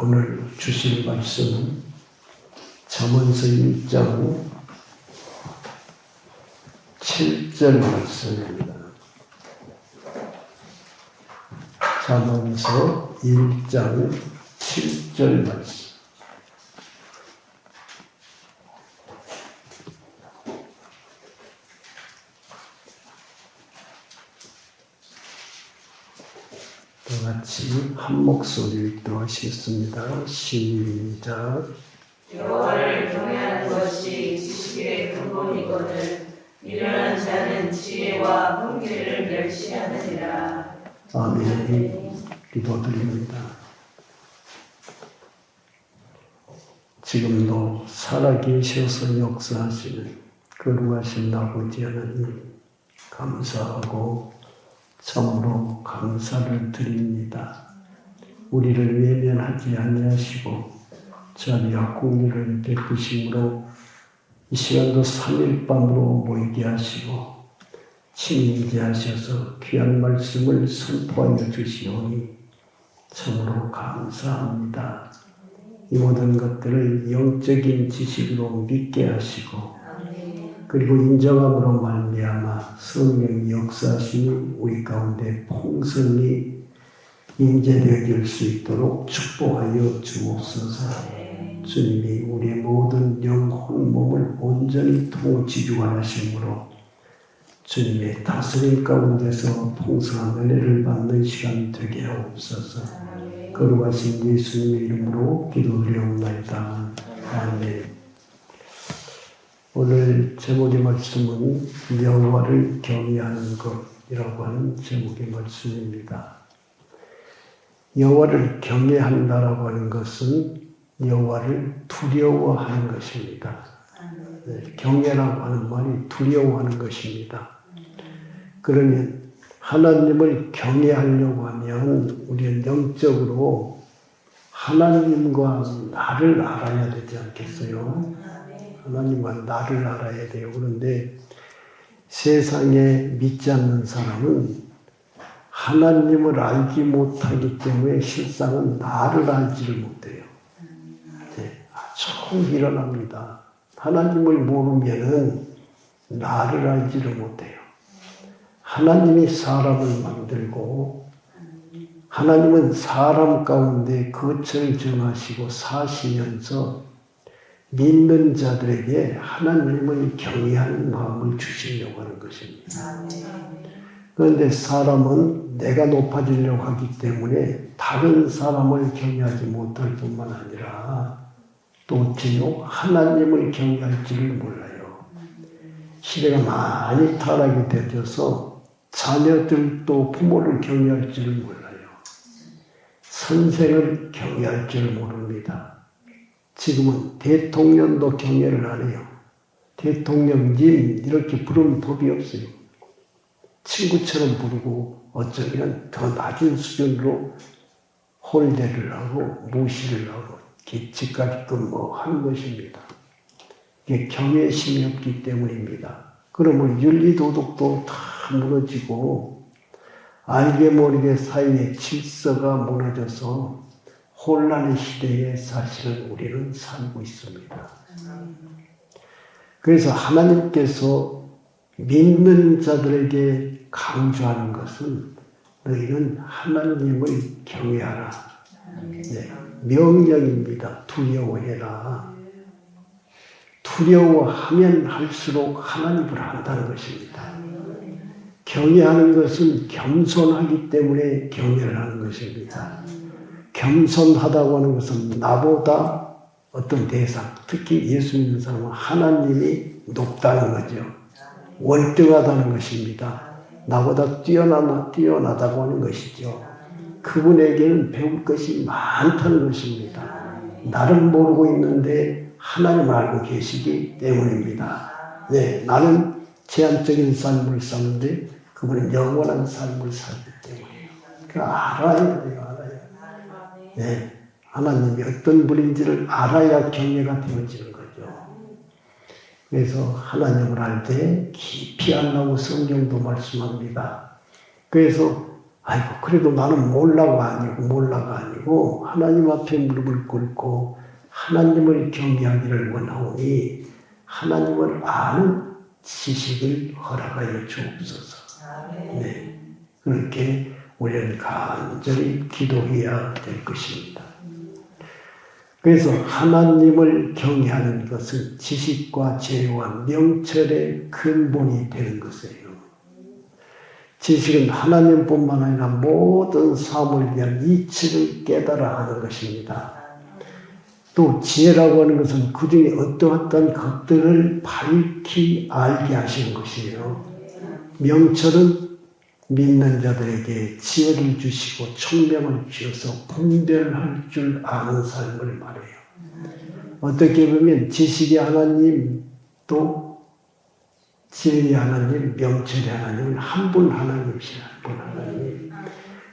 오늘 주실 말씀은 잠언서 1장 7절 말씀입니다. 잠언서 1장 7절 말씀. 다 같이 한 목소리로 읽도록하시겠습니다. 시작. 여호와를 경외하는 것이 지식의 근본이거늘 미련한 자는 지혜와 훈계를 멸시하느니라. 아멘. 기도드립니다. 지금도 살아계셔서 역사하시는 거룩하신 아버지 하나님 감사하고 참으로 감사를 드립니다. 우리를 외면하지 아니하시고 자비와 공의를 베푸심으로 이 시간도 3일 밤으로 모이게 하시고 친히 하셔서 귀한 말씀을 선포하여 주시오니 참으로 감사합니다. 이 모든 것들을 영적인 지식으로 믿게 하시고 그리고 인정함으로 말미암아 성령이 역사하시니 우리 가운데 풍성히 임재되어질 수 있도록 축복하여 주옵소서. 주님이 우리의 모든 영혼 몸을 온전히 통치주관하심으로 주님의 다스림 가운데서 풍성한 은혜를 받는 시간 되게 하옵소서. 거룩하신 예수님의 이름으로 기도드리옵나이다. 아멘. 오늘 제목의 말씀은 여호와를 경외하는 것이라고 하는 제목의 말씀입니다. 여호와를 경외한다라고 하는 것은 여호와를 두려워하는 것입니다. 경외라고 하는 말이 두려워하는 것입니다. 그러면 하나님을 경외하려고 하면 우리는 영적으로 하나님과 나를 알아야 되지 않겠어요? 하나님과 나를 알아야 돼요. 그런데 세상에 믿지 않는 사람은 하나님을 알지 못하기 때문에 실상은 나를 알지를 못해요. 아주 일어납니다. 하나님을 모르면은 나를 알지를 못해요. 하나님이 사람을 만들고 하나님은 사람 가운데 거처를 정하시고 사시면서 믿는 자들에게 하나님을 경외하는 마음을 주시려고 하는 것입니다. 그런데 사람은 내가 높아지려고 하기 때문에 다른 사람을 경외하지 못할 뿐만 아니라 또 하나님을 경외할 줄을 몰라요. 시대가 많이 타락이 되어서 자녀들도 부모를 경외할 줄을 몰라요. 선생을 경외할 줄을 모릅니다. 지금은 대통령도 경외를 안 해요. 대통령님 이렇게 부르는 법이 없어요. 친구처럼 부르고 어쩌면 더 낮은 수준으로 홀대를 하고 무시를 하고 집까지끔 하는 것입니다. 이게 경외심이 없기 때문입니다. 그러면 윤리도덕도 다 무너지고 알게 모르게 사회의 질서가 무너져서 혼란의 시대에 사실은 우리는 살고 있습니다. 그래서 하나님께서 믿는 자들에게 강조하는 것은 너희는 하나님을 경외하라. 네, 명령입니다. 두려워해라. 두려워하면 할수록 하나님을 안다는 것입니다. 경외하는 것은 겸손하기 때문에 경외를 하는 것입니다. 겸손하다고 하는 것은 나보다 어떤 대상, 특히 예수 믿는 사람은 하나님이 높다는 거죠. 월등하다는 것입니다. 나보다 뛰어나다고 하는 것이죠. 그분에게는 배울 것이 많다는 것입니다. 나를 모르고 있는데 하나님을 알고 계시기 때문입니다. 네, 나는 제한적인 삶을 사는데 그분은 영원한 삶을 살기 때문이에요. 그러니까 알아야 돼요. 네, 하나님이 어떤 분인지를 알아야 경외가 되어지는 거죠. 그래서 하나님을 알 때 깊이 알라고 성경도 말씀합니다. 그래서 아이고 그래도 나는 몰라가 아니고 하나님 앞에 무릎을 꿇고 하나님을 경외하기를 원하오니 하나님을 아는 지식을 허락하여 주옵소서. 네, 그렇게 우리는 간절히 기도해야 될 것입니다. 그래서 하나님을 경외하는 것은 지식과 지혜와 명철의 근본이 되는 것이에요. 지식은 하나님뿐만 아니라 모든 사물에 대한 이치를 깨달아 하는 것입니다. 또 지혜라고 하는 것은 그 중에 어떠한 것들을 밝히 알게 하시는 것이에요. 명철은 믿는 자들에게 지혜를 주시고 총명을 주셔서 분별할 줄 아는 삶을 말해요. 어떻게 보면 지식의 하나님 또 지혜의 하나님, 명철의 하나님은 한 분 하나님이시라. 한 분 하나님.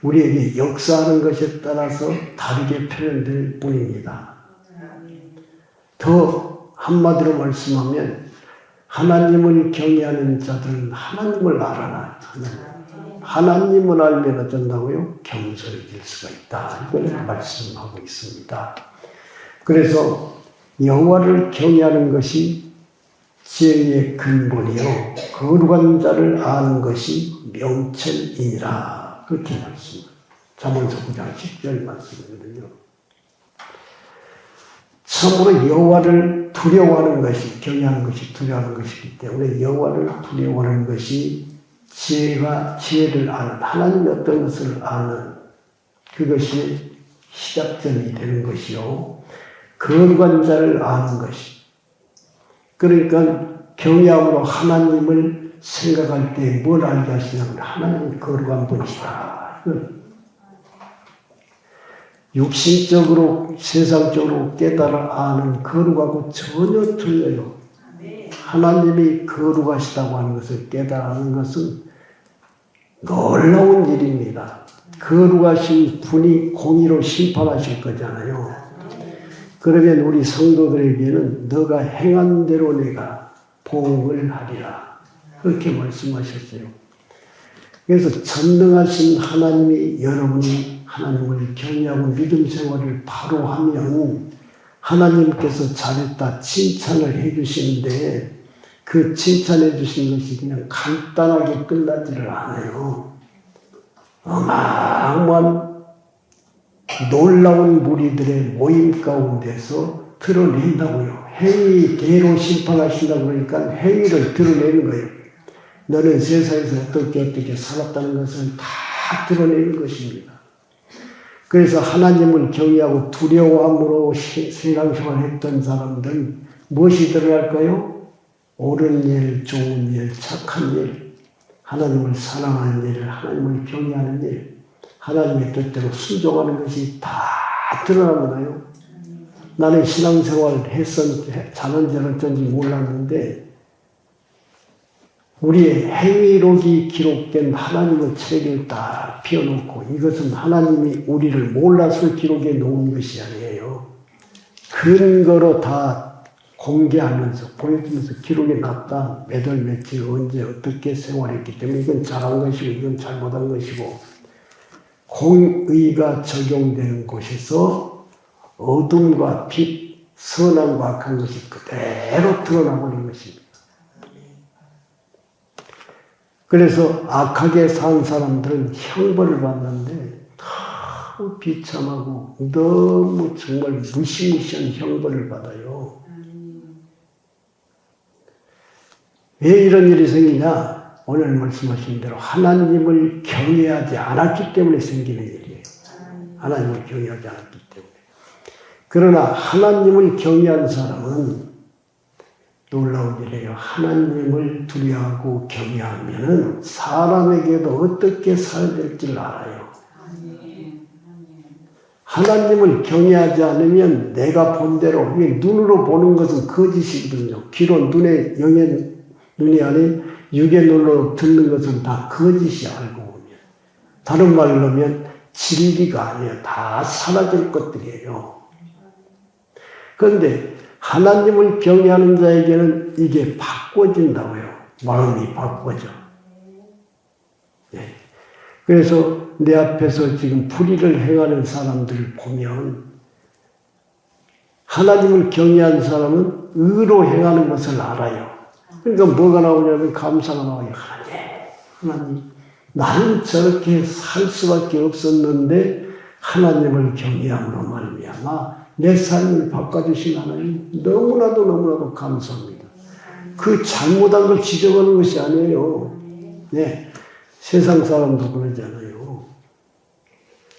우리에게 역사하는 것에 따라서 다르게 표현될 뿐입니다. 더 한마디로 말씀하면 하나님을 경외하는 자들은 하나님을 알아라. 하나님을 알면 어쩐다고요? 겸손해질 수가 있다. 이걸 말씀하고 있습니다. 그래서 여호와를 경외하는 것이 지혜의 근본이요 거룩한 자를 아는 것이 명철이니라. 그렇게 말씀합니다. 잠언서 9장 10절 말씀이거든요. 참으로 여호와를 두려워하는 것이 경외하는 것이 두려워하는 것이기 때문에 여호와를 두려워하는 것이 지혜를 아는 하나님의 어떤 것을 아는 그것이 시작점이 되는 것이요 거룩한 자를 아는 것이 그러니까 경외함으로 하나님을 생각할 때 뭘 알게 하시냐면 하나님은 거룩한 분이시다. 육신적으로 세상적으로 깨달아 아는 거룩하고 전혀 틀려요. 하나님이 거룩하시다고 하는 것을 깨달아는 것은 놀라운 일입니다. 거룩하신 분이 공의로 심판하실 거잖아요. 그러면 우리 성도들에게는 너가 행한 대로 내가 보응을 하리라. 그렇게 말씀하셨어요. 그래서 전능하신 하나님이 여러분이 하나님을 경외하고 믿음 생활을 바로 하면 하나님께서 잘했다 칭찬을 해 주시는데 그 칭찬해 주신 것이 그냥 간단하게 끝나지를 않아요. 어마어마한 놀라운 무리들의 모임 가운데서 드러낸다고요. 행위대로 심판하신다고 그러니까 행위를 드러내는 거예요. 너는 세상에서 어떻게 살았다는 것을 다 드러내는 것입니다. 그래서 하나님을 경외하고 두려워함으로 신앙생활을 했던 사람들은 무엇이 드러날까요? 옳은 일, 좋은 일, 착한 일, 하나님을 사랑하는 일, 하나님을 경외하는 일, 하나님의 뜻대로 순종하는 것이 다 드러나잖아요. 나는 신앙생활을 잘한지 안 했는지 몰랐는데 우리의 행위록이 기록된 하나님의 책을 딱 펴놓고 이것은 하나님이 우리를 몰라서 기록해 놓은 것이 아니에요. 근거로 다 공개하면서 보여주면서 기록해 놨다. 몇 월 며칠 언제 어떻게 생활했기 때문에 이건 잘한 것이고 이건 잘못한 것이고 공의가 적용되는 곳에서 어둠과 빛, 선함과 악한 것이 그대로 드러나버린 것입니다. 그래서 악하게 산 사람들은 형벌을 받는데 너무 비참하고 너무 정말 무시무시한 형벌을 받아요. 왜 이런 일이 생기냐? 오늘 말씀하신 대로 하나님을 경외하지 않았기 때문에 생기는 일이에요. 하나님을 경외하지 않았기 때문에. 그러나 하나님을 경외한 사람은 놀라운 일이에요. 하나님을 두려워하고 경외하면은 사람에게도 어떻게 살아야 될지를 알아요. 하나님을 경외하지 않으면 내가 본 대로 눈으로 보는 것은 거짓이거든요. 귀로 눈이 아닌 육의 눈으로 듣는 것은 다 거짓이 알고 보면. 다른 말로 하면 진리가 아니에요. 다 사라질 것들이에요. 그런데 하나님을 경외하는 자에게는 이게 바꿔진다고요. 마음이 바꿔져. 네. 그래서 내 앞에서 지금 불의를 행하는 사람들을 보면 하나님을 경외하는 사람은 의로 행하는 것을 알아요. 그러니까 뭐가 나오냐면 감사가 나와요. 하나님, 나는 저렇게 살 수밖에 없었는데 하나님을 경외함으로 말미암아 내 삶을 바꿔주신 하나님 너무나도 감사합니다. 그 잘못한 걸 지적하는 것이 아니에요. 네, 세상 사람도 그러잖아요.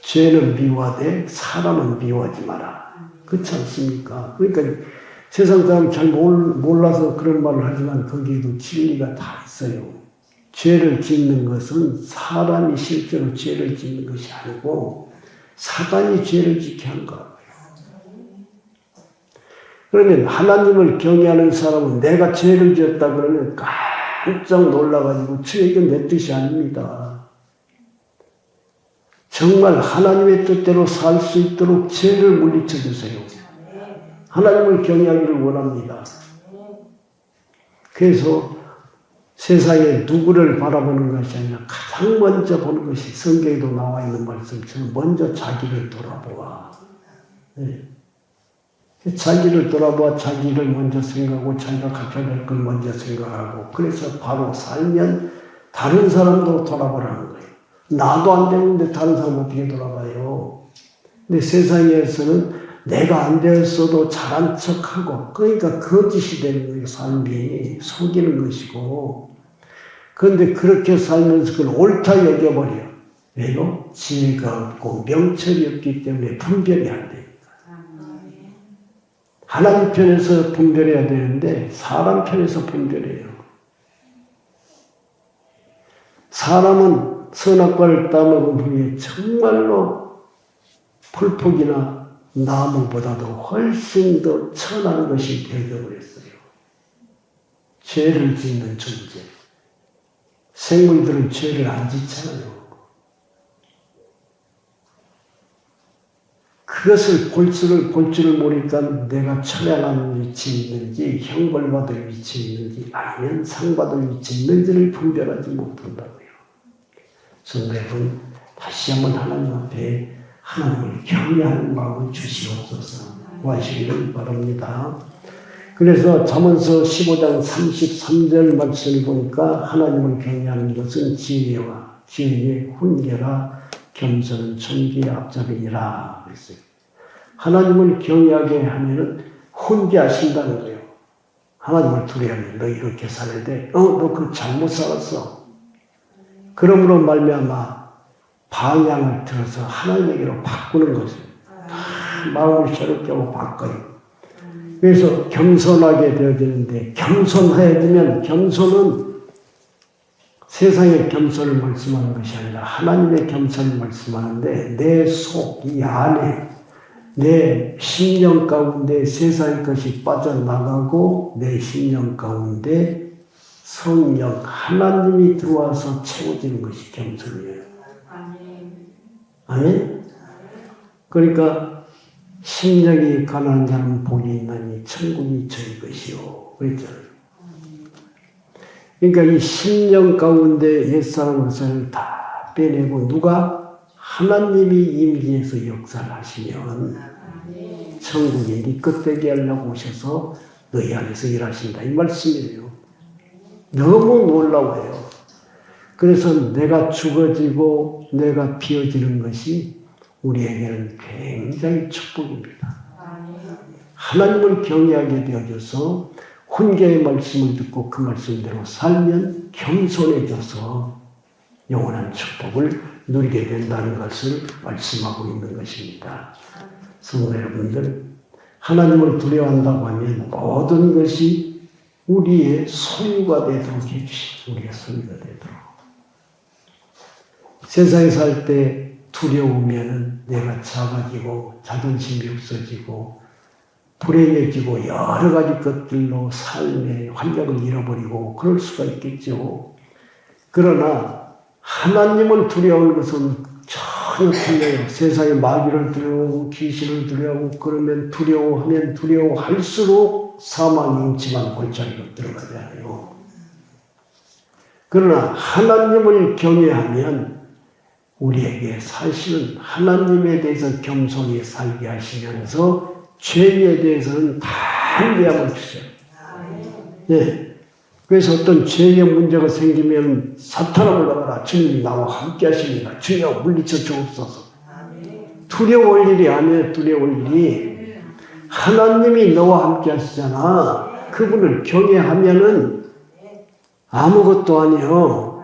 죄는 미워하되 사람은 미워하지 마라. 그렇지 않습니까? 그러니까 세상 사람 잘 몰라서 그런 말을 하지만 거기에도 진리가 다 있어요. 죄를 짓는 것은 사람이 실제로 죄를 짓는 것이 아니고 사단이 죄를 짓게 한 거예요. 그러면 하나님을 경외하는 사람은 내가 죄를 지었다 그러면 깜짝 놀라가지고 이건 내 뜻이 아닙니다. 정말 하나님의 뜻대로 살 수 있도록 죄를 물리쳐 주세요. 하나님을 경외하기를 원합니다. 그래서 세상에 누구를 바라보는 것이 아니라 가장 먼저 보는 것이 성경에도 나와 있는 말씀처럼 먼저 자기를 돌아보아. 네. 자기를 돌아보아 자기를 먼저 생각하고 자기가 갖춰야 될 걸 먼저 생각하고 그래서 바로 살면 다른 사람도 돌아보라는 거예요. 나도 안 되는데 다른 사람 어떻게 돌아봐요. 근데 세상에서는 내가 안 되었어도 잘한 척하고 그러니까 거짓이 되는 거예요. 삶이 속이는 것이고 그런데 그렇게 살면서 그걸 옳다 여겨버려요. 왜요? 지혜가 없고 명철이 없기 때문에 분별이 안 돼요. 하나님 편에서 분별해야 되는데 사람 편에서 분별해요. 사람은 선악과를 따먹은 후에 정말로 풀폭이나 나무보다도 훨씬 더 천한 것이 되어버렸어요. 죄를 짓는 존재. 생물들은 죄를 안 짓잖아요. 그것을 볼 줄을 모르니까 내가 처량한 위치에 있는지 형벌받을 위치에 있는지 아니면 상받을 위치에 있는지를 분별하지 못한다고요. 성도 여러분 다시 한번 하나님 앞에 하나님을 경외하는 마음을 주시옵소서 구하시기를 바랍니다. 그래서 잠언서 15장 33절 말씀을 보니까 하나님을 경외하는 것은 지혜의 훈계라 겸손은 존귀의 앞잡이니라 그랬어요. 하나님을 경외하게 하면은 훈계하신다는 거예요. 하나님을 두려워하면 너 이렇게 살아야 돼. 너 그 잘못 살았어. 그러므로 말미암아 방향을 틀어서 하나님에게로 바꾸는 것을 마음을 새롭게 하고 바꿔요. 그래서 겸손하게 되어야 되는데 겸손해야 되면 겸손은 세상의 겸손을 말씀하는 것이 아니라 하나님의 겸손을 말씀하는데 내 속, 이 안에 내 심령 가운데 세상의 것이 빠져나가고 내 심령 가운데 성령 하나님이 들어와서 채워지는 것이 겸손이에요. 아멘? 그러니까 심령이 가난한 자는 복이 있나니 천국이 저희 것이요 그랬잖아요. 그러니까 이 심령 가운데 옛사람 것을 다 빼내고 누가 하나님이 임기에서 역사를 하시면 천국이 네 끝되게 하려고 오셔서 너희 안에서 일하신다 이 말씀이에요. 너무 놀라워요. 그래서 내가 죽어지고 내가 비어지는 것이 우리에게는 굉장히 축복입니다. 하나님을 경외하게 되어져서 훈계의 말씀을 듣고 그 말씀대로 살면 겸손해져서 영원한 축복을 누리게 된다는 것을 말씀하고 있는 것입니다. 성도 여러분들, 하나님을 두려워한다고 하면 모든 것이 우리의 소유가 되도록 해주시고 우리의 소유가 되도록. 세상에 살 때 두려우면 내가 작아지고 자존심이 없어지고 불행해지고 여러 가지 것들로 삶의 활력을 잃어버리고 그럴 수가 있겠죠. 그러나 하나님을 두려워하는 것은 전혀 틀려요. 세상에 마귀를 두려워하고 귀신을 두려워하고 그러면 두려워하면 두려워할수록 사망이 음침한 골짜기로 들어가잖아요. 그러나 하나님을 경외하면 우리에게 사실은 하나님에 대해서 겸손히 살게 하시면서 죄에 대해서는 담대함을 주세요. 네. 그래서 어떤 죄의 문제가 생기면 사탄아 올라가라. 주님이 나와 함께 하십니다. 주여 물리쳐 주옵소서. 두려울 일이 아니에요. 두려울 일이. 하나님이 너와 함께 하시잖아. 그분을 경외하면은 아무것도 아니에요.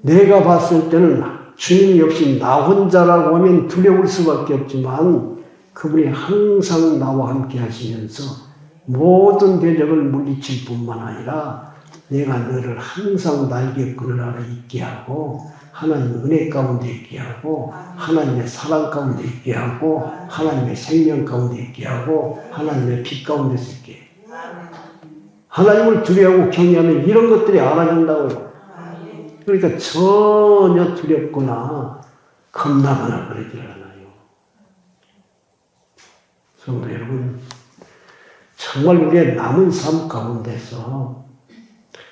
내가 봤을 때는 주님이 없이 나 혼자라고 하면 두려울 수밖에 없지만 그분이 항상 나와 함께 하시면서 모든 대적을 물리칠 뿐만 아니라 내가 너를 항상 날개 끈을 아래 있게 하고 하나님의 은혜 가운데 있게 하고 하나님의 사랑 가운데 있게 하고 하나님의 생명 가운데 있게 하고 하나님의 빛 가운데서 있게 해. 하나님을 두려워하고 경외하면 이런 것들이 알아진다고요. 그러니까 전혀 두렵거나 겁나거나 그러지 않아요. 성도 여러분, 정말 우리의 남은 삶 가운데서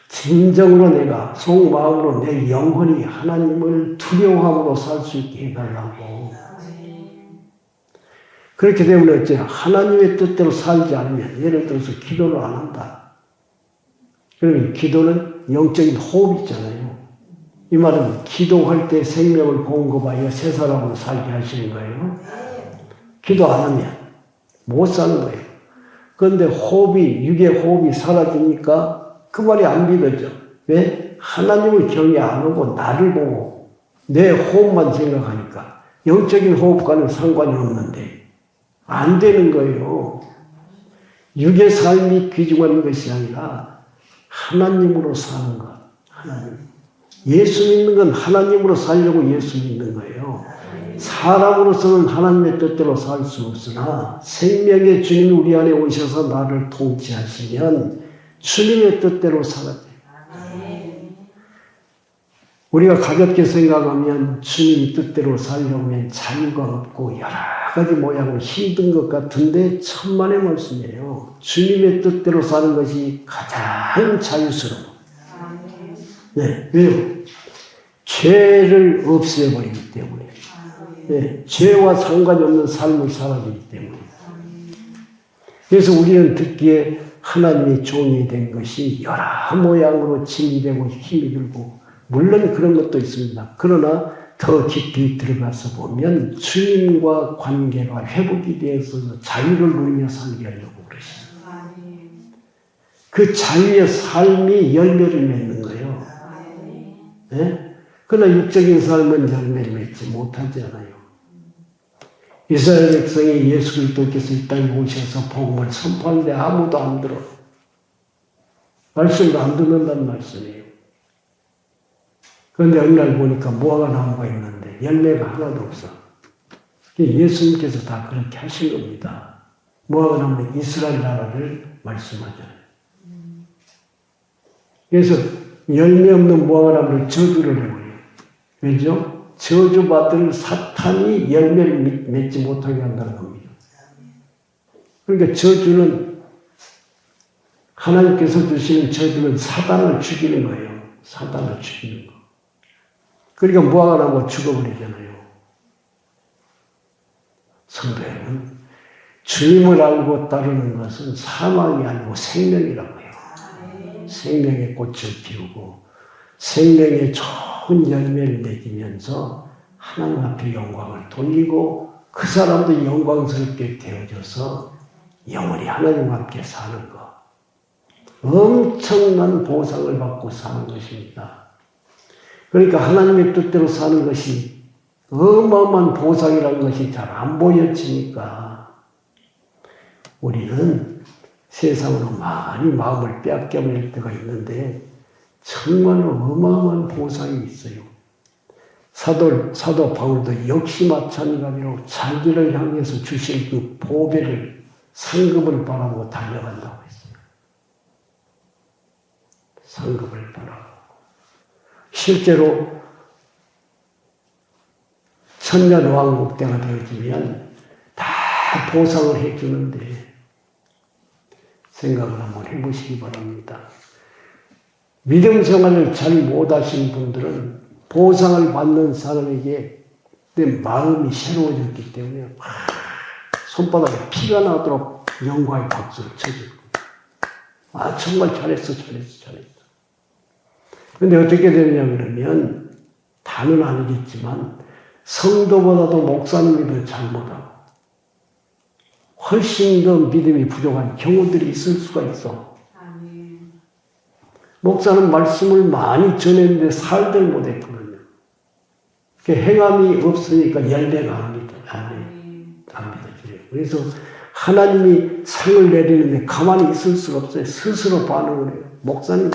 진정으로 내가 속마음으로 내 영혼이 하나님을 두려워함으로 살 수 있게 해달라고. 그렇게 되면 어째 하나님의 뜻대로 살지 않으면 예를 들어서 기도를 안 한다. 그러면 기도는 영적인 호흡이 있잖아요. 이 말은 기도할 때 생명을 공급하여 새 사람으로 살게 하시는 거예요. 기도 안 하면 못 사는 거예요. 그런데 호흡이, 육의 호흡이 사라지니까 그 말이 안 믿어져. 왜? 하나님을 경외 안 하고 나를 보고 내 호흡만 생각하니까 영적인 호흡과는 상관이 없는데 안 되는 거예요. 육의 삶이 귀중한 것이 아니라 하나님으로 사는 것. 하나님. 예수 믿는 건 하나님으로 살려고 예수 믿는 거예요. 사람으로서는 하나님의 뜻대로 살 수 없으나 생명의 주님이 우리 안에 오셔서 나를 통치하시면 주님의 뜻대로 살아야 돼요. 우리가 가볍게 생각하면 주님 뜻대로 살려면 자유가 없고 여러 가지 모양으로 힘든 것 같은데 천만의 말씀이에요. 주님의 뜻대로 사는 것이 가장 자유스러워. 네, 왜요? 죄를 없애버리기 때문에. 네, 죄와 상관이 없는 삶을 살아가기 때문에. 그래서 우리는 듣기에 하나님의 종이 된 것이 여러 모양으로 짐이 되고 힘이 들고 물론 그런 것도 있습니다. 그러나 더 깊이 들어가서 보면 주님과 관계가 회복이 되어서 자유를 누리며 살게 하려고 그러십니다. 그 자유의 삶이 열매를 맺는 거예요. 네? 그러나 육적인 삶은 열매를 맺지 못하지 않아요. 이스라엘 백성이 예수 그리스도께서 이 땅에 오셔서 복음을 선포하는데 아무도 안 들어. 말씀도 안 듣는다는 말씀이에요. 그런데 어느 날 보니까 무화과 나무가 있는데 열매가 하나도 없어. 예수님께서 다 그렇게 하신 겁니다. 무화과 나무는 이스라엘 나라를 말씀하잖아요. 그래서 열매 없는 무화과 나무를 저주를 해버려요. 왜죠? 저주받을 사탄이 열매를 맺지 못하게 한다는 겁니다. 그러니까 저주는 하나님께서 주시는 저주는 사단을 죽이는 거예요. 사단을 죽이는 거. 그러니까 무화과 나무가 죽어버리잖아요. 성도 여러분, 주님을 알고 따르는 것은 사망이 아니고 생명이라고 해요. 생명의 꽃을 피우고 생명의 좋은 열매를 맺으면서 하나님 앞에 영광을 돌리고 그 사람도 영광스럽게 되어져서 영원히 하나님과 함께 사는 것. 엄청난 보상을 받고 사는 것입니다. 그러니까 하나님의 뜻대로 사는 것이 어마어마한 보상이라는 것이 잘 안 보여지니까 우리는 세상으로 많이 마음을 빼앗겨버릴 때가 있는데 정말로 어마어마한 보상이 있어요. 사도 바울도 역시 마찬가지로 자기를 향해서 주실 그 보배를 상급을 바라고 달려간다고 했어요. 상급을 바라고. 실제로 천년왕국 때가 되어지면 다 보상을 해주는데 생각을 한번 해보시기 바랍니다. 믿음 생활을 잘 못하신 분들은 보상을 받는 사람에게 내 마음이 새로워졌기 때문에 손바닥에 피가 나도록 영광의 박수를 쳐주고 정말 잘했어. 근데 어떻게 되느냐 그러면 다는 아니겠지만 성도보다도 목사님이 더 잘못하고 훨씬 더 믿음이 부족한 경우들이 있을 수가 있어. 목사는 말씀을 많이 전했는데 살들 못했거든요. 행함이 없으니까 열매가 안 믿어져요. 그래서 하나님이 상을 내리는데 가만히 있을 수가 없어요. 스스로 반응을 해요. 목사님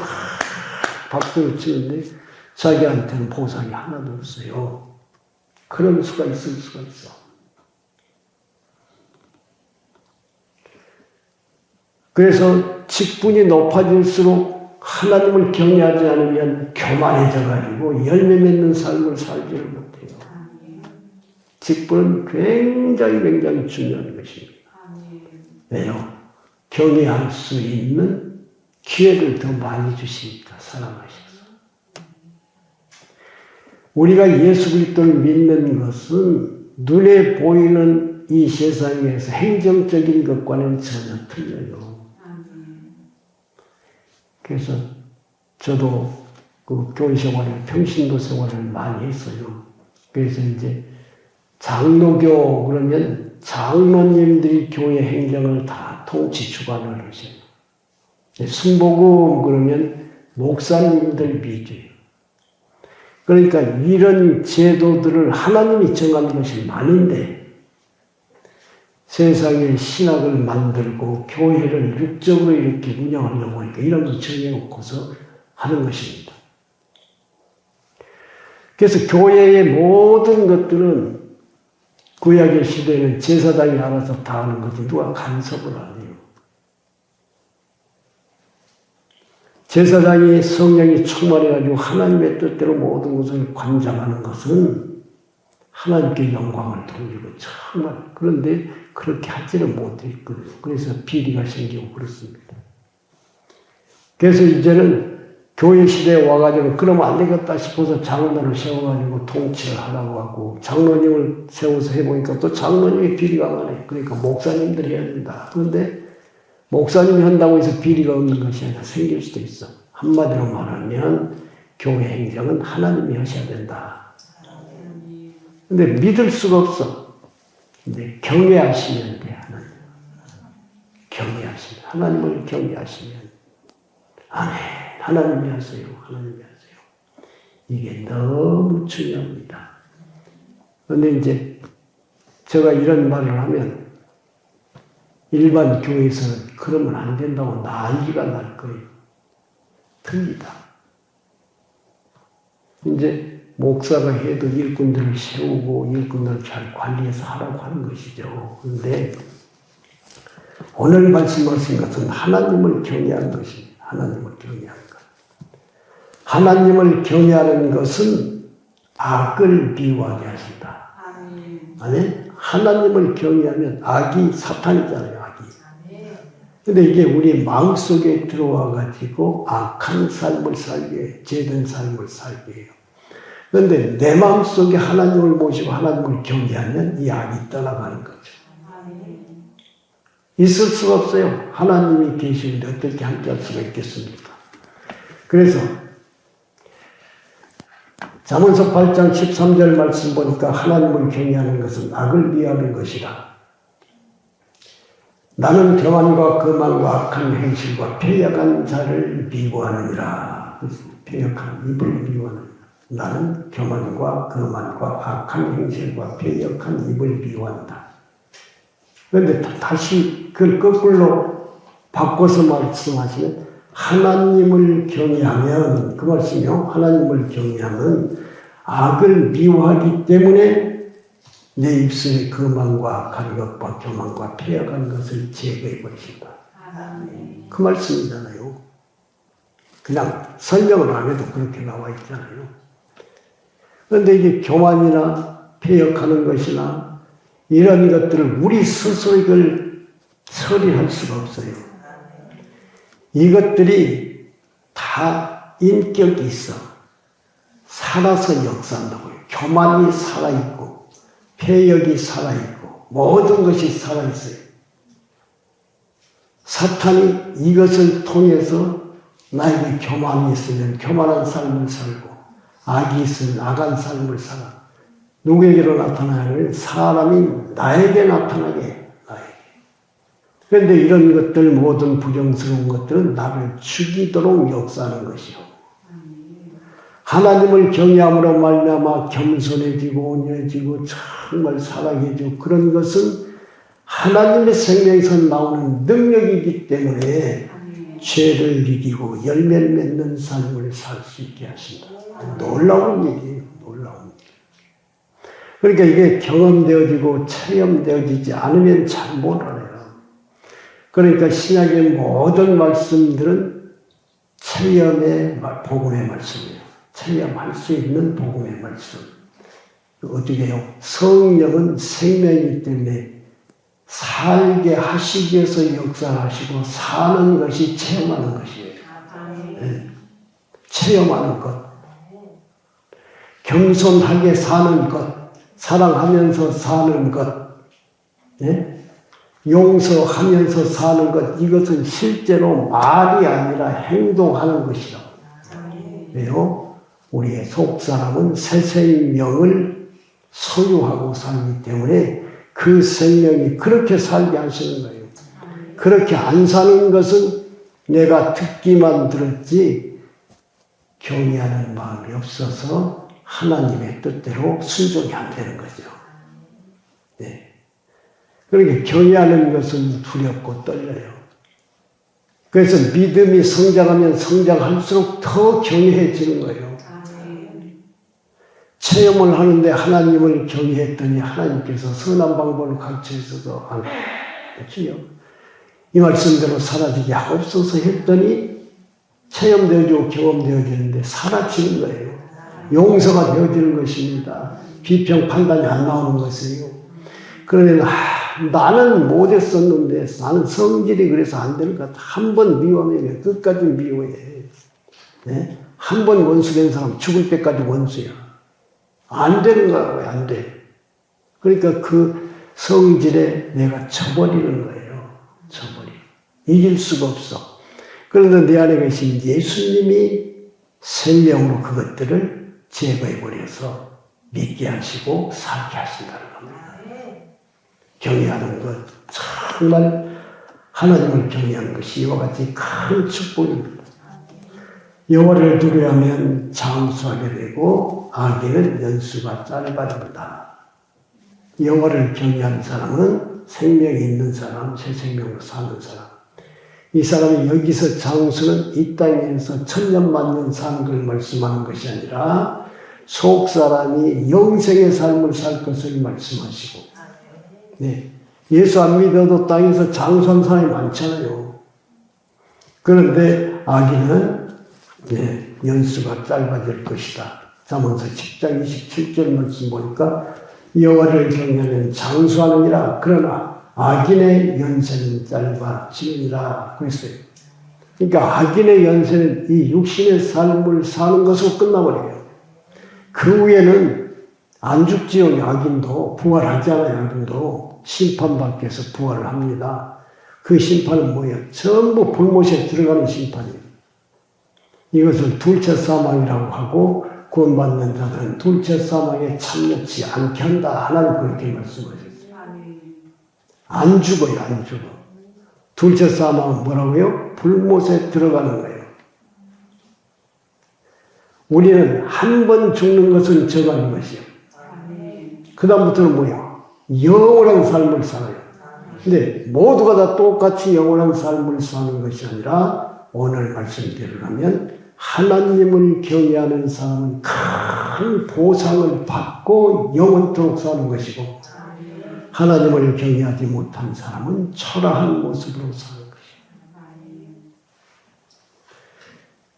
박수를 치는데 자기한테는 보상이 하나도 없어요. 그런 수가 있을 수가 있어. 그래서 직분이 높아질수록 하나님을 경외하지 않으면 교만해져가지고 열매 맺는 삶을 살지를 못해요. 직분은 굉장히 중요한 것입니다. 왜요? 경외할 수 있는 기회를 더 많이 주시니까 사랑하셔서. 우리가 예수 그리스도를 믿는 것은 눈에 보이는 이 세상에서 행정적인 것과는 전혀 틀려요. 그래서 저도 그 교회 생활을, 평신도 생활을 많이 했어요. 그래서 이제 장로교 그러면 장로님들이 교회 행정을 다 통치 주관을 하셔요. 순복음 그러면 목사님들 위주예요. 그러니까 이런 제도들을 하나님이 정한 것이 많은데 세상에 신학을 만들고 교회를 육적으로 이렇게 운영하려고 하니까 이런 거 정해놓고서 하는 것입니다. 그래서 교회의 모든 것들은 구약의 시대에는 제사장이 알아서 다 하는 거지 누가 간섭을 안 해요. 제사장이 성령이 충만해가지고 하나님의 뜻대로 모든 것을 관장하는 것은 하나님께 영광을 돌리고 정말 그런데 그렇게 하지는 못했거든요. 그래서 비리가 생기고 그렇습니다. 그래서 이제는 교회 시대에 와가지고 그러면 안 되겠다 싶어서 장로를 세워가지고 통치를 하라고 하고 장로님을 세워서 해보니까 또 장로님이 비리가 많아요. 그러니까 목사님들이 해야 된다. 그런데 목사님이 한다고 해서 비리가 없는 것이 아니라 생길 수도 있어. 한마디로 말하면 교회 행정은 하나님이 하셔야 된다. 근데 믿을 수가 없어. 근데 경외하시면 돼, 하나님. 경외하시면. 하나님을 경외하시면. 아멘. 하나님이 하세요. 하나님이 하세요. 이게 너무 중요합니다. 그런데 이제 제가 이런 말을 하면 일반 교회에서는 그러면 안 된다고 난리가 날 거예요. 틀리다. 이제 목사가 해도 일꾼들을 세우고 일꾼들을 잘 관리해서 하라고 하는 것이죠. 그런데 오늘 말씀하신 것은 하나님을 경외하는 것입니다. 하나님을 경외하는 것. 하나님을 경외하는 것은 악을 미워하게 하신다. 아멘. 하나님을 경외하면 악이 사탄이잖아요. 악이. 근데 이게 우리 마음속에 들어와 가지고 악한 삶을 살게 해요. 죄된 삶을 살게 해요. 그런데 내 마음속에 하나님을 모시고 하나님을 경외하면 이 악이 떠나가는 거죠. 있을 수가 없어요. 하나님이 계시는데 어떻게 함께 할 수가 있겠습니까? 그래서 잠언서 8장 13절 말씀 보니까 하나님을 경외하는 것은 악을 미워하는 것이라. 나는 교만과 거만과 악한 행실과 패역한 자를 미워하느니라. 패역한 입을 미워하느니라. 나는 교만과 거만과 악한 행실과 패역한 입을 미워한다. 그런데 다시 그걸 거꾸로 바꿔서 말씀하시면 하나님을 경외하면 그 말씀이요. 하나님을 경외하면 악을 미워하기 때문에 내 입술의 거만과 악한 것과 교만과 패역한 것을 제거해 버리신다. 그 말씀이잖아요. 그냥 설명을 안 해도 그렇게 나와 있잖아요. 그런데 이게 교만이나 패역하는 것이나 이런 것들을 우리 스스로 이걸 처리할 수가 없어요. 이것들이 다 인격이 있어. 살아서 역사한다고요. 교만이 살아있고 폐역이 살아있고 모든 것이 살아있어요. 사탄이 이것을 통해서 나에게 교만이 있으면 교만한 삶을 살고 악이 있으면 악한 삶을 살아. 누구에게로 나타나냐면 사람이 나에게 나타나게 나에게. 그런데 이런 것들 모든 부정스러운 것들은 나를 죽이도록 역사하는 것이요. 하나님을 경외함으로 말미암아 겸손해지고 온유해지고 정말 사랑해지고 그런 것은 하나님의 생명에서 나오는 능력이기 때문에 죄를 이기고 열매를 맺는 삶을 살 수 있게 하신다. 놀라운 얘기예요. 놀라운 얘기. 그러니까 이게 경험되어지고 체험되어지지 않으면 잘 못 알아요. 그러니까 신약의 모든 말씀들은 체험의 복음의 말씀이에요. 체험할 수 있는 복음의 말씀. 어떻게 해요? 성령은 생명이기 때문에 살게 하시기 위해서 역사하시고 사는 것이 체험하는 것이에요. 네. 체험하는 것. 겸손하게 사는 것. 사랑하면서 사는 것. 네? 용서하면서 사는 것. 이것은 실제로 말이 아니라 행동하는 것이라고. 왜요? 우리의 속사람은 새 생명을 소유하고 살기 때문에 그 생명이 그렇게 살게 하시는 거예요. 그렇게 안 사는 것은 내가 듣기만 들었지 경외하는 마음이 없어서 하나님의 뜻대로 순종이 안 되는 거죠. 네. 그러니까 경외하는 것은 두렵고 떨려요. 그래서 믿음이 성장하면 성장할수록 더 경외해지는 거예요. 체험을 하는데 하나님을 경외했더니 하나님께서 선한 방법을 가르쳐 주셔서 안 했지요. 이 말씀대로 사라지게 하옵소서 했더니 체험되어지고 경험되어지는데 사라지는 거예요. 용서가 되어지는 것입니다. 비평 판단이 안 나오는 것이에요. 그러면 나는 못했었는데 나는 성질이 그래서 안 되는 것 같아. 한 번 미워하면 끝까지 미워해. 네? 한 번 원수된 사람 죽을 때까지 원수야. 안 되는 거야. 왜 안 돼? 그러니까 그 성질에 내가 쳐버리는 거예요. 쳐버리고. 이길 수가 없어. 그런데 내 안에 계신 예수님이 생명으로 그것들을 제거해버려서 믿게 하시고 살게 하신다는 겁니다. 경외하는 것, 정말 하나님을 경외하는 것이 이와 같이 큰 축복입니다. 여호와를 두려워하면 장수하게 되고 악인은 연수가 짧아진다. 여호와를 경외하는 사람은 생명이 있는 사람, 새 생명으로 사는 사람. 이 사람이 여기서 장수는 이 땅에서 천년만년 사는 걸 말씀하는 것이 아니라 속 사람이 영생의 삶을 살 것을 말씀하시고, 네. 예수 안 믿어도 땅에서 장수한 사람이 많잖아요. 그런데 악인은 네, 연수가 짧아질 것이다. 잠언서 10장 27절 말씀 보니까 여호와를 경외하면 장수하느니라. 그러나 악인의 연세는 짧아지느니라 그랬어요. 그러니까 악인의 연세는 이 육신의 삶을 사는 것으로 끝나버려요. 그 후에는 안 죽지요. 악인도 부활하잖아요. 악인도 심판받기위해서 부활을 합니다. 그 심판은 뭐예요? 전부 불못에 들어가는 심판이에요. 이것을 둘째 사망이라고 하고 구원받는 자들은 둘째 사망에 참여치 않게 한다. 하나님 그렇게 말씀하셨어요. 안 죽어요. 안 죽어. 둘째 사망은 뭐라고요? 불못에 들어가는 거예요. 우리는 한 번 죽는 것은 정한 것이에요. 그 다음부터는 뭐예요? 영원한 삶을 살아요. 근데 모두가 다 똑같이 영원한 삶을 사는 것이 아니라 오늘 말씀드리려면 하나님을 경외하는 사람은 큰 보상을 받고 영원토록 사는 것이고 하나님을 경외하지 못한 사람은 초라한 모습으로 사는 것이에요.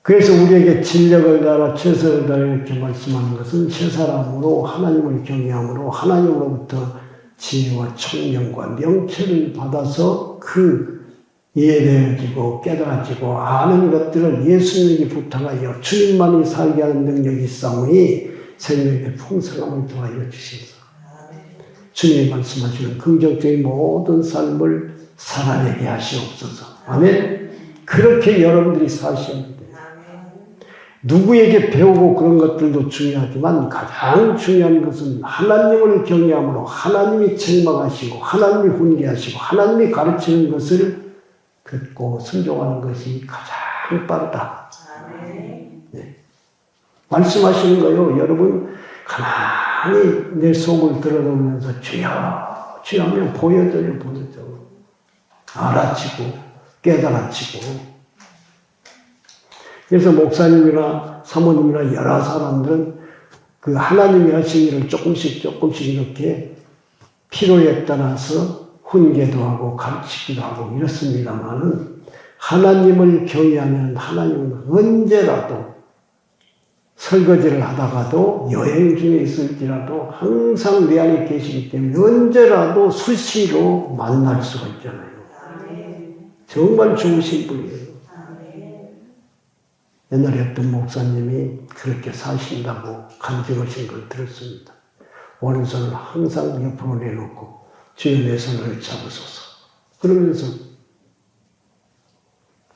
그래서 우리에게 진력을 다하라 최선을 다하라 이렇게 말씀하는 것은 새 사람으로 하나님을 경외함으로 하나님으로부터 지혜와 총명과 명철을 받아서 그 이해되어지고 깨달아지고 아는 것들을 예수님에게 부탁하여 주님만이 살게 하는 능력이 있사오니 생명의 풍성함을 더하여 주시옵소서. 주님이 말씀하시는 긍정적인 모든 삶을 살아내게 하시옵소서. 아멘. 그렇게 여러분들이 사셔야 돼요. 누구에게 배우고 그런 것들도 중요하지만 가장 중요한 것은 하나님을 경외함으로 하나님이 책망하시고 하나님이 훈계하시고 하나님이 가르치는 것을 듣고 순종하는 것이 가장 빠르다. 네. 말씀하시는 거예요. 여러분 가만히 내 속을 들어보면서 주여 주여 하면 보여져요. 알아치고 깨달아치고. 그래서 목사님이나 사모님이나 여러 사람들은 그 하나님이 하신 일을 조금씩 이렇게 필요에 따라서 훈계도 하고 가르치기도 하고 이렇습니다만은 하나님을 경외하면 하나님은 언제라도 설거지를 하다가도 여행 중에 있을지라도 항상 내 안에 계시기 때문에 언제라도 수시로 만날 수가 있잖아요. 정말 좋으신 분이에요. 옛날에 어떤 목사님이 그렇게 사신다고 간증하신 걸 들었습니다. 오른손을 항상 옆으로 내놓고 주여 내 손을 잡으소서. 그러면서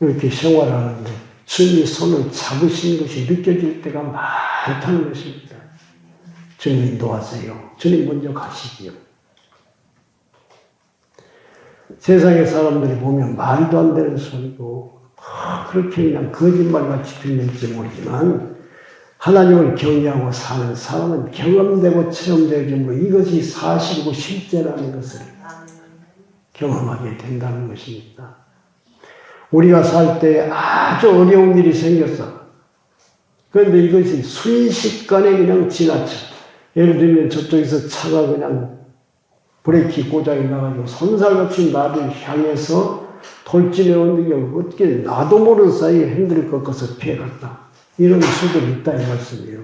이렇게 생활하는데 주님이 손을 잡으시는 것이 느껴질 때가 많다는 것입니다. 주님 인도하세요. 주님 먼저 가시지요. 세상의 사람들이 보면 말도 안 되는 소리고 그렇게 그냥 거짓말같이 들릴지 모르지만 하나님을 경외하고 사는 사람은 경험되고 체험되므로 이것이 사실이고 실제라는 것을 경험하게 된다는 것입니다. 우리가 살 때 아주 어려운 일이 생겼어. 그런데 이것이 순식간에 그냥 지나쳐. 예를 들면 저쪽에서 차가 그냥 브레이크 고장이 나가지고 손살같이 나를 향해서 돌진해 오는 게 어떻게 나도 모르는 사이에 핸들을 꺾어서 피해갔다. 이런 수들이 있다 이 말씀이에요.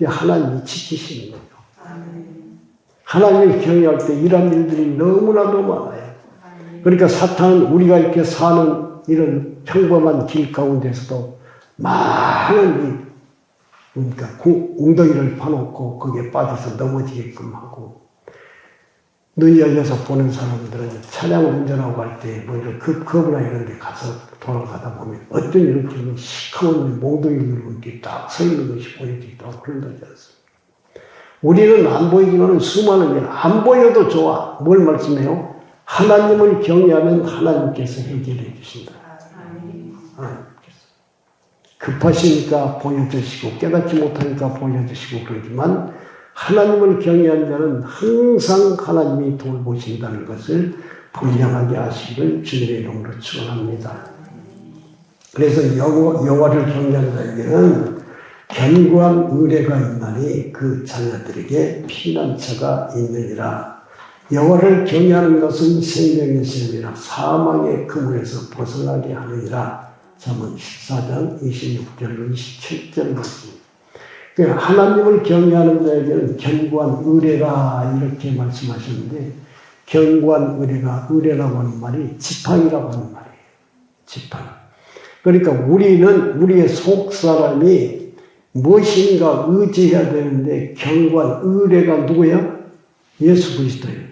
하나님이 지키시는 거예요. 하나님을 경외할 때 이런 일들이 너무나도 많아요. 그러니까 사탄은 우리가 이렇게 사는 이런 평범한 길 가운데서도 많은 그러니까 웅덩이를 파놓고 거기에 빠져서 넘어지게끔 하고 눈이 열려서 보는 사람들은 차량을 운전하고 갈 때 뭐 이런 급커브나 이런 데 가서 돌아가다 보면 어떤 이렇게 시커먼 몽둥이를 이렇게 딱 서 있는 것이 보여지기도 하고 그런다지 않습니까? 우리는 안 보이지만 수많은 일 안 보여도 좋아. 뭘 말씀해요? 하나님을 경외하면 하나님께서 해결해 주신다. 급하시니까 보여주시고 깨닫지 못하니까 보여주시고 그러지만 하나님을 경외하는 자는 항상 하나님이 돌보신다는 것을 분명하게 아시기를 주님의 이름으로 축원합니다. 그래서 여호와를 경외하는 자에게는 견고한 의뢰가 있나니 그 자녀들에게 피난처가 있느니라. 여호와를 경외하는 것은 생명의 샘이라 사망의 그물에서 벗어나게 하느니라. 잠언 14장 26절 27절 말씀입니다. 하나님을 경외하는 자에게는 견고한 의뢰가 이렇게 말씀하셨는데 견고한 의뢰라고 하는 말이 지팡이라고 하는 말이에요. 지팡이. 그러니까 우리는 우리의 속사람이 무엇인가 의지해야 되는데 견고한 의뢰가 누구야? 예수 그리스도예요.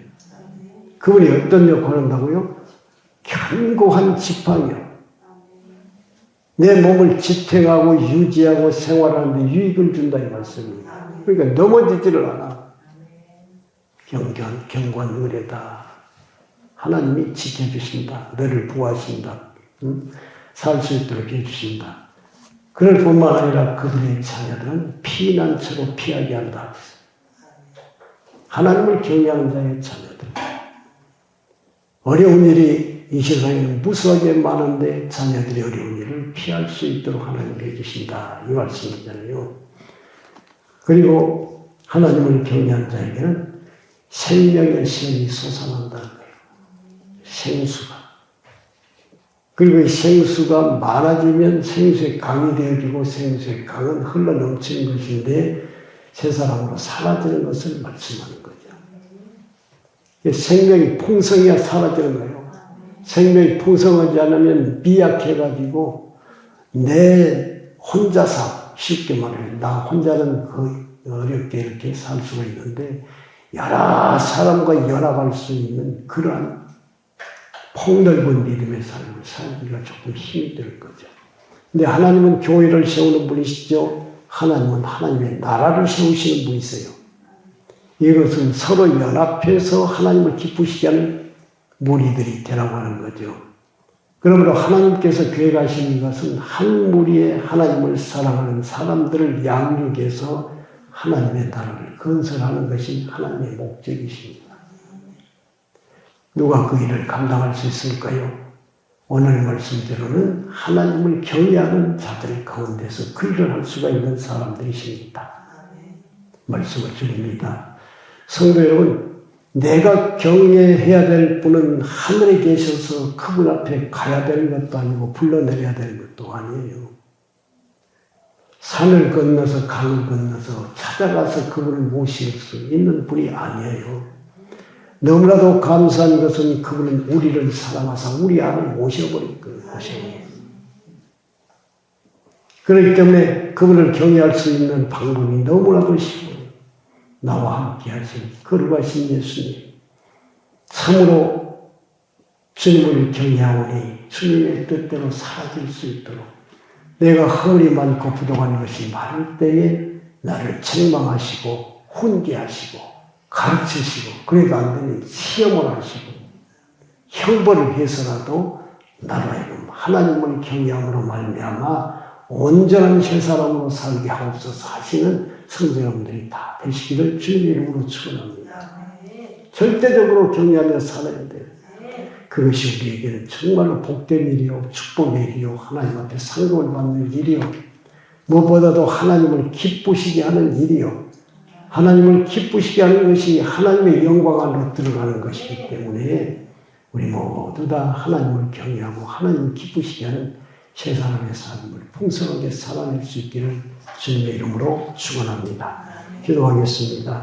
그분이 어떤 역할을 한다고요? 견고한 지팡이요. 내 몸을 지탱하고 유지하고 생활하는데 유익을 준다 이 말씀입니다. 그러니까 넘어지지를 않아. 견고한 의뢰다. 하나님이 지켜주신다. 너를 보호하신다. 살 수 있도록 해주신다. 그럴 뿐만 아니라 그들의 자녀들은 피난처로 피하게 한다. 하나님을 경외하는 자의 자녀들. 어려운 일이 이 세상에는 무수하게 많은데 자녀들의 어려운 일을 피할 수 있도록 하나님이 해주신다. 이 말씀이잖아요. 그리고 하나님을 경외하는 자에게는 생명의 샘이 솟아난다는 거예요. 생수가. 그리고 이 생수가 많아지면 생수의 강이 되어지고 생수의 강은 흘러 넘치는 것인데 새 사람으로 사라지는 것을 말씀하는 거죠. 생명이 풍성해야 사라지는 거예요. 생명이 풍성하지 않으면 미약해가지고 내 혼자서 쉽게 말해 나 혼자는 거의 어렵게 이렇게 살 수가 있는데 여러 사람과 연합할 수 있는 그러한 폭넓은 믿음의 삶을 살기가 조금 힘이 들 거죠. 근데 하나님은 교회를 세우는 분이시죠. 하나님은 하나님의 나라를 세우시는 분이세요. 이것은 서로 연합해서 하나님을 기쁘시게 하는 무리들이 되라고 하는 거죠. 그러므로 하나님께서 계획하시는 것은 한 무리의 하나님을 사랑하는 사람들을 양육해서 하나님의 나라를 건설하는 것이 하나님의 목적이십니다. 누가 그 일을 감당할 수 있을까요? 오늘 말씀대로는 하나님을 경외하는 자들 가운데서 그 일을 할 수가 있는 사람들이십니다. 말씀을 드립니다. 성도 여러분, 내가 경외해야 될 분은 하늘에 계셔서 그분 앞에 가야 되는 것도 아니고 불러내려야 되는 것도 아니에요. 산을 건너서 강을 건너서 찾아가서 그분을 모실 수 있는 분이 아니에요. 너무나도 감사한 것은 그분은 우리를 사랑하사 우리 안에 모셔버릴 거예요. 그렇기 때문에 그분을 경외할 수 있는 방법이 너무나도 쉬워요. 나와 함께 하신 거룩하신 예수님, 참으로 주님을 경외하오니 주님의 뜻대로 살아질 수 있도록 내가 허물이 많고 부족한 것이 많을 때에 나를 책망하시고 훈계하시고 가르치시고 그래도 안 되면 시험을 하시고 형벌을 해서라도 나로 하여금 하나님을 경외함으로 말미암아 온전한 새 사람으로 살게 하옵소서 하시는 성도 여러분들이 다 되시기를 주님의 이름으로 축원합니다. 절대적으로 경외하며 살아야 돼요. 그것이 우리에게는 정말로 복된 일이요 축복의 일이요 하나님 앞에 상급을 받는 일이요 무엇보다도 하나님을 기쁘시게 하는 일이요 하나님을 기쁘시게 하는 것이 하나님의 영광 안으로 들어가는 것이기 때문에 우리 모두 다 하나님을 경외하고 하나님을 기쁘시게 하는 세 사람의 삶을 풍성하게 살아낼 수 있기를 주님의 이름으로 축원합니다. 기도하겠습니다.